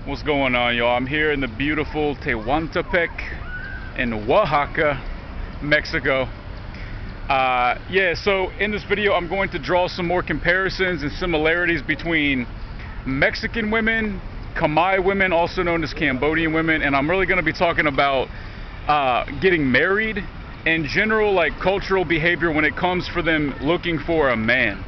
What's going on, y'all? I'm here in the beautiful Tehuantepec in Oaxaca, Mexico. Yeah, so in this video I'm going to draw some more comparisons and similarities between Mexican women, Khmer women, also known as Cambodian women, and I'm really going to be talking about getting married and general cultural behavior when it comes for them looking for a man.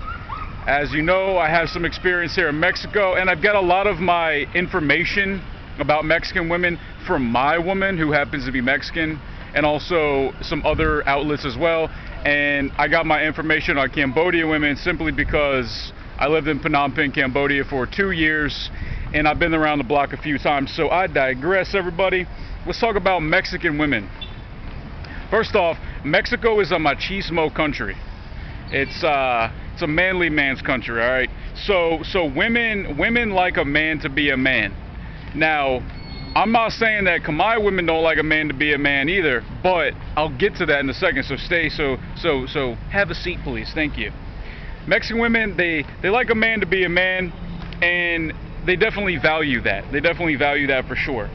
As you know, I have some experience here in Mexico, and I've got a lot of my information about Mexican women from my woman, who happens to be Mexican, and also some other outlets as well. And I got my information on Cambodian women simply because I lived in Phnom Penh, Cambodia for 2 years, and I've been around the block a few times. So I digress, everybody. Let's talk about Mexican women. First off, Mexico is a machismo country. It's a manly man's country, all right? So women like a man to be a man. Now, I'm not saying that Khmer women don't like a man to be a man either, but I'll get to that in a second. So have a seat, please. Thank you. Mexican women, they like a man to be a man, and they definitely value that. They definitely value that for sure.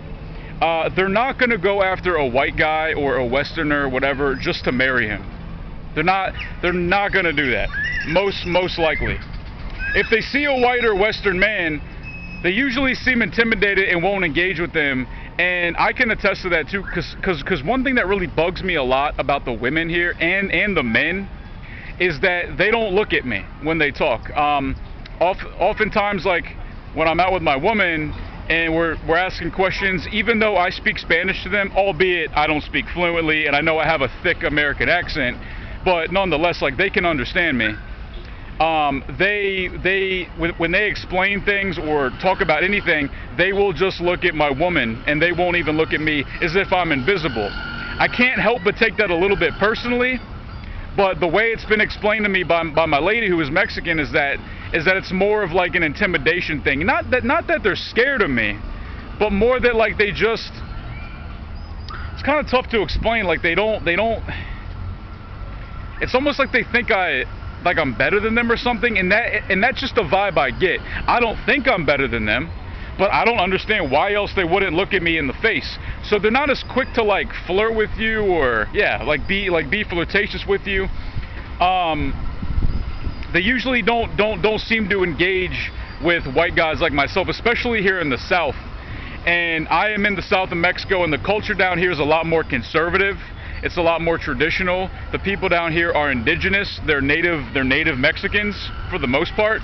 They're not gonna go after a white guy or a Westerner or whatever just to marry him. They're not gonna do that. Most likely. If they see a white or Western man, they usually seem intimidated and won't engage with them. And I can attest to that too, because one thing that really bugs me a lot about the women here and the men is that they don't look at me when they talk. Oftentimes, like when I'm out with my woman and we're asking questions, even though I speak Spanish to them, albeit I don't speak fluently and I know I have a thick American accent, but nonetheless, they can understand me. When they explain things or talk about anything, they will just look at my woman and they won't even look at me as if I'm invisible. I can't help but take that a little bit personally, but the way it's been explained to me by my lady, who is Mexican, is that it's more of an intimidation thing. Not that they're scared of me, but more that they just, it's kind of tough to explain. They don't. It's almost like they think I'm better than them or something, and that's just the vibe I get. I don't think I'm better than them, but I don't understand why else they wouldn't look at me in the face. So they're not as quick to flirt with you or be flirtatious with you. They usually don't seem to engage with white guys like myself, especially here in the South. And I am in the South of Mexico, and the culture down here is a lot more conservative. It's a lot more traditional. The people down here are indigenous. They're native Mexicans for the most part.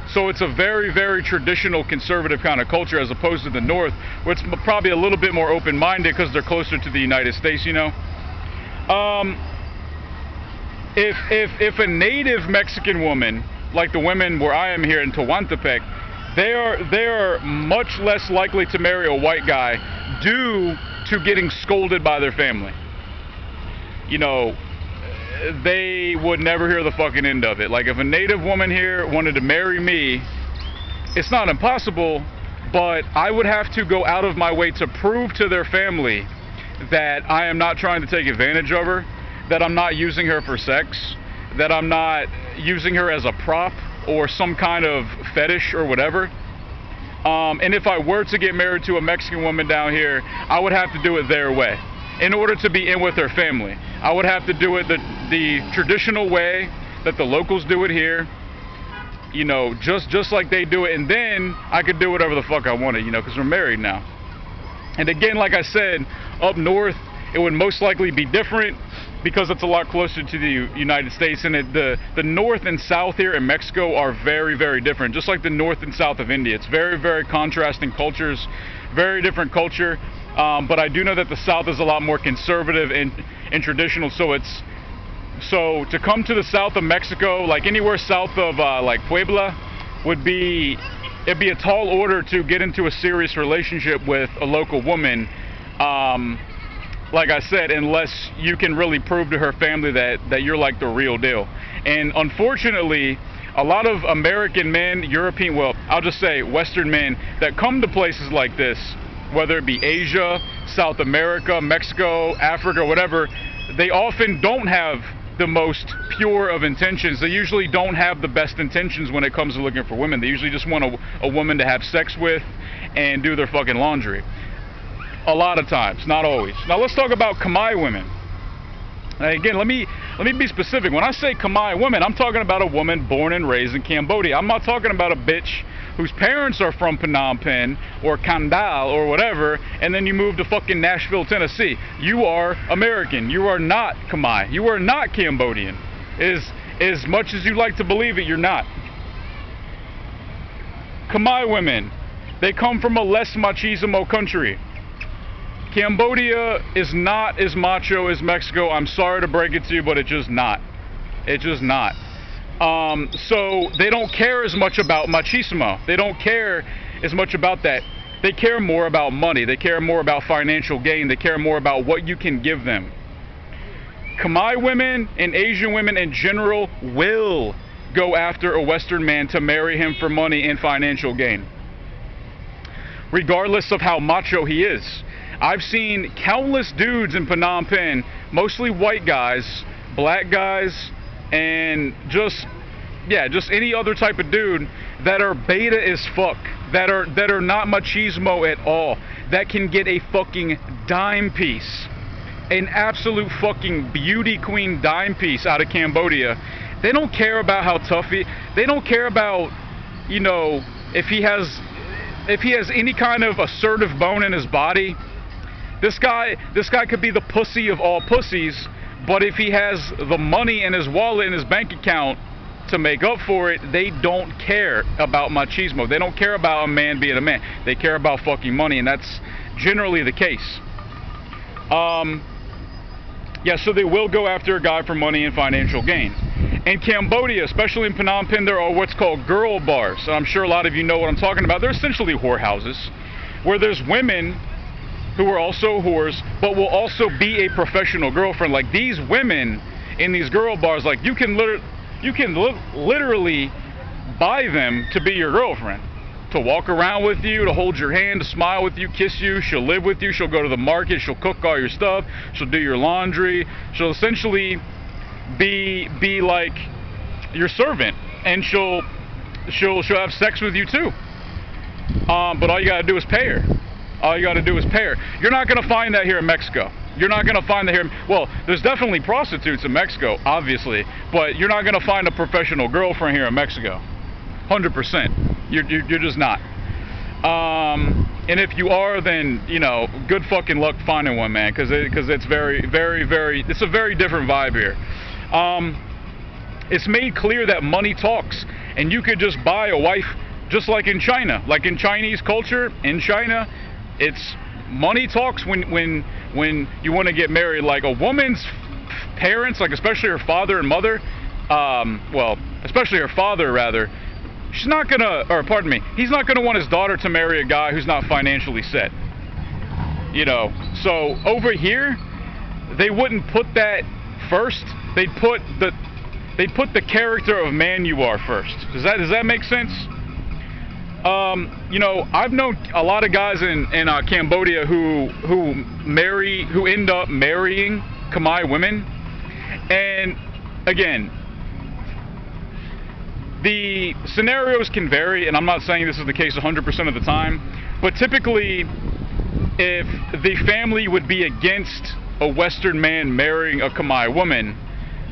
So it's a very, very traditional conservative kind of culture, as opposed to the North, where it's probably a little bit more open-minded because they're closer to the United States, you know. If a native Mexican woman, like the women where I am here in Tehuantepec, they are much less likely to marry a white guy due to getting scolded by their family. You know, they would never hear the fucking end of it. If a native woman here wanted to marry me, it's not impossible, but I would have to go out of my way to prove to their family that I am not trying to take advantage of her, that I'm not using her for sex, that I'm not using her as a prop or some kind of fetish or whatever. And if I were to get married to a Mexican woman down here, I would have to do it their way. In order to be in with her family, I would have to do it the traditional way that the locals do it here, you know, just like they do it, and then I could do whatever the fuck I wanted, you know, because we're married now. And again, like I said, up north, it would most likely be different because it's a lot closer to the United States, and the north and south here in Mexico are very, very different, just like the north and south of India. It's very, very contrasting cultures, very different culture. But I do know that the South is a lot more conservative and traditional. So to come to the south of Mexico, anywhere south of Puebla, it'd be a tall order to get into a serious relationship with a local woman. Like I said, unless you can really prove to her family that you're the real deal. And unfortunately, a lot of American men, European, well, I'll just say Western men that come to places like this, whether it be Asia, South America, Mexico, Africa, whatever, they often don't have the most pure of intentions. They usually don't have the best intentions when it comes to looking for women. They usually just want a woman to have sex with and do their fucking laundry. A lot of times, not always. Now let's talk about Khmer women. Now again, let me be specific. When I say Khmer women, I'm talking about a woman born and raised in Cambodia. I'm not talking about a bitch whose parents are from Phnom Penh or Kandal or whatever, and then you move to fucking Nashville, Tennessee. You are American. You are not Khmer. You are not Cambodian. As much as you like to believe it, you're not. Khmer women, they come from a less machismo country. Cambodia is not as macho as Mexico. I'm sorry to break it to you, but it's just not. It's just not. So they don't care as much about machismo. They don't care as much about that. They care more about money. They care more about financial gain. They care more about what you can give them. Khmer women and Asian women in general will go after a Western man to marry him for money and financial gain, regardless of how macho he is. I've seen countless dudes in Phnom Penh, mostly white guys, black guys, and just any other type of dude that are beta as fuck, that are not machismo at all, that can get a fucking dime piece, an absolute fucking beauty queen dime piece out of Cambodia. They don't care about how tough they don't care about, you know, if he has any kind of assertive bone in his body. This guy could be the pussy of all pussies, but if he has the money in his wallet, in his bank account to make up for it, they don't care about machismo. They don't care about a man being a man. They care about fucking money, and that's generally the case. Yeah, so they will go after a guy for money and financial gain. In Cambodia, especially in Phnom Penh, there are what's called girl bars. And I'm sure a lot of you know what I'm talking about. They're essentially whorehouses, where there's women who are also whores, but will also be a professional girlfriend. Like, these women in these girl bars, like, you can literally buy them to be your girlfriend, to walk around with you, to hold your hand, to smile with you, kiss you. She'll live with you. She'll go to the market. She'll cook all your stuff. She'll do your laundry. She'll essentially be like your servant, and she'll have sex with you too. But all you gotta do is pay her. All you got to do is pay her. You're not going to find that here in Mexico. You're not going to find that here. Well, there's definitely prostitutes in Mexico, obviously, but you're not going to find a professional girlfriend here in Mexico. 100%. You're just not. And if you are, then, you know, good fucking luck finding one, man, because it's very, very, very, it's a very different vibe here. It's made clear that money talks, and you could just buy a wife just like in China. Like in Chinese culture, in China, it's money talks when you want to get married. Like, a woman's parents, like especially her father and mother, well, especially her father rather, she's not gonna, or pardon me, he's not gonna want his daughter to marry a guy who's not financially set. You know, so over here, they wouldn't put that first. They'd put the character of man you are first. Does that make sense? You know, I've known a lot of guys in Cambodia who end up marrying Khmer women, and again, the scenarios can vary, and I'm not saying this is the case 100% of the time, but typically, if the family would be against a Western man marrying a Khmer woman,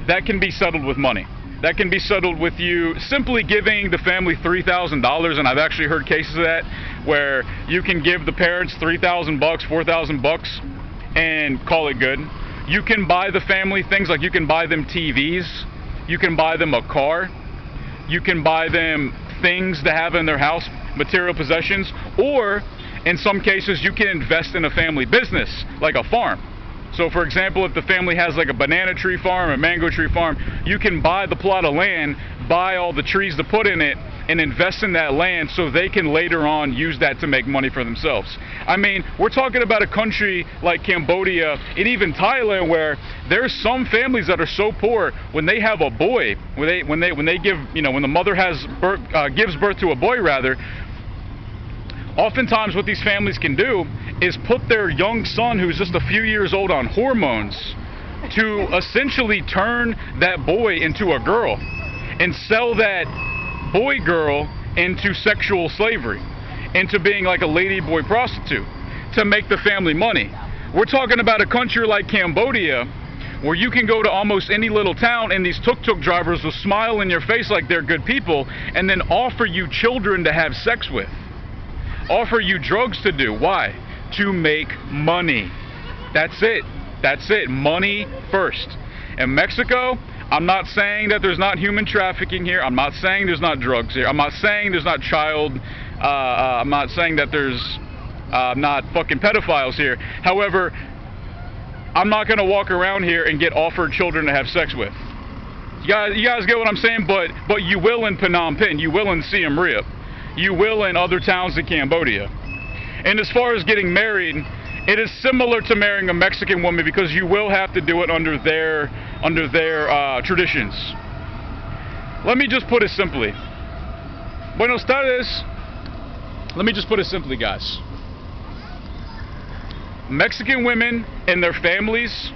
that can be settled with money. That can be settled with you simply giving the family $3,000, and I've actually heard cases of that where you can give the parents $3,000, $4,000, and call it good. You can buy the family things, like you can buy them TVs, you can buy them a car, you can buy them things to have in their house, material possessions, or in some cases you can invest in a family business, like a farm. So for example, if the family has like a banana tree farm, a mango tree farm, you can buy the plot of land, buy all the trees to put in it, and invest in that land so they can later on use that to make money for themselves. I mean, we're talking about a country like Cambodia and even Thailand where there's some families that are so poor, when they have a boy, when they give, you know, when the mother gives birth to a boy rather, oftentimes what these families can do is put their young son, who's just a few years old, on hormones to essentially turn that boy into a girl and sell that boy girl into sexual slavery, into being like a lady boy prostitute to make the family money. We're talking about a country like Cambodia where you can go to almost any little town and these tuk-tuk drivers will smile in your face like they're good people and then offer you children to have sex with. Offer you drugs to do. Why? To make money. That's it. That's it. Money first. In Mexico, I'm not saying that there's not human trafficking here. I'm not saying there's not drugs here. I'm not saying there's not I'm not saying that there's not fucking pedophiles here. However, I'm not going to walk around here and get offered children to have sex with. You guys get what I'm saying? But you will in Phnom Penh. You will in Siem Reap. You will in other towns in Cambodia. And as far as getting married, it is similar to marrying a Mexican woman because you will have to do it under their traditions. Let me just put it simply. Buenos tardes. Let me just put it simply, guys. Mexican women and their families,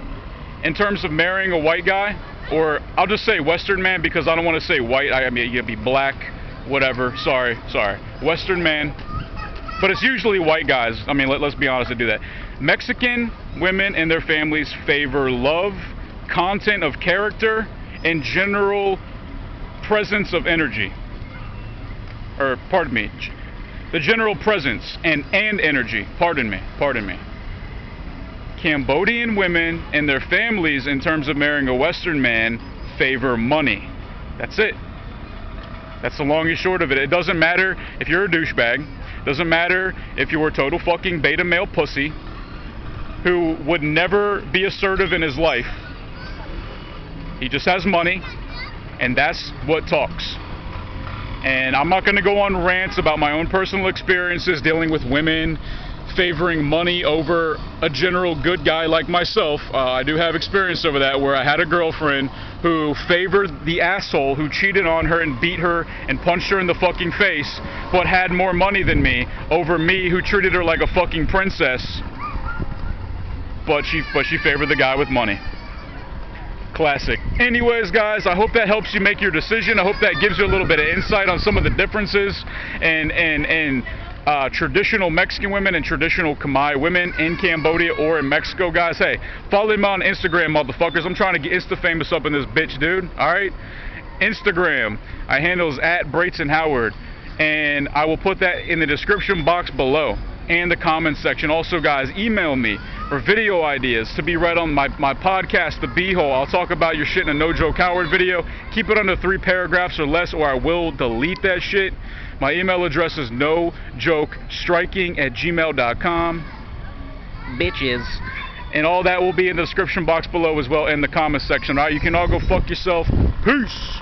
in terms of marrying a white guy, or I'll just say Western man because I don't want to say white. I mean, you could be black, whatever. Sorry. Western man. But it's usually white guys. I mean, let's be honest and do that. Mexican women and their families favor love, content of character, and general presence of energy. Or, pardon me. The general presence and energy. Pardon me. Cambodian women and their families, in terms of marrying a Western man, favor money. That's it. That's the long and short of it. It doesn't matter if you're a douchebag. Doesn't matter if you're a total fucking beta male pussy who would never be assertive in his life. He just has money, and that's what talks. And I'm not going to go on rants about my own personal experiences dealing with women favoring money over a general good guy like myself. I do have experience over that, where I had a girlfriend who favored the asshole who cheated on her and beat her and punched her in the fucking face, but had more money than me, over me who treated her like a fucking princess, but she favored the guy with money. Classic. Anyways, guys, I hope that helps you make your decision. I hope that gives you a little bit of insight on some of the differences and traditional Mexican women and traditional Khmer women in Cambodia or in Mexico. Guys, hey, follow me on Instagram, motherfuckers. I'm trying to get Insta famous up in this bitch, dude. Alright? Instagram. I handles @BraytonHoward. And I will put that in the description box below and the comments section. Also, guys, email me for video ideas to be read on my podcast, The B-Hole. I'll talk about your shit in a No Joke Howard video. Keep it under 3 paragraphs or less, or I will delete that shit. My email address is nojokestriking@gmail.com. Bitches. And all that will be in the description box below as well, in the comments section. All right, you can all go fuck yourself. Peace.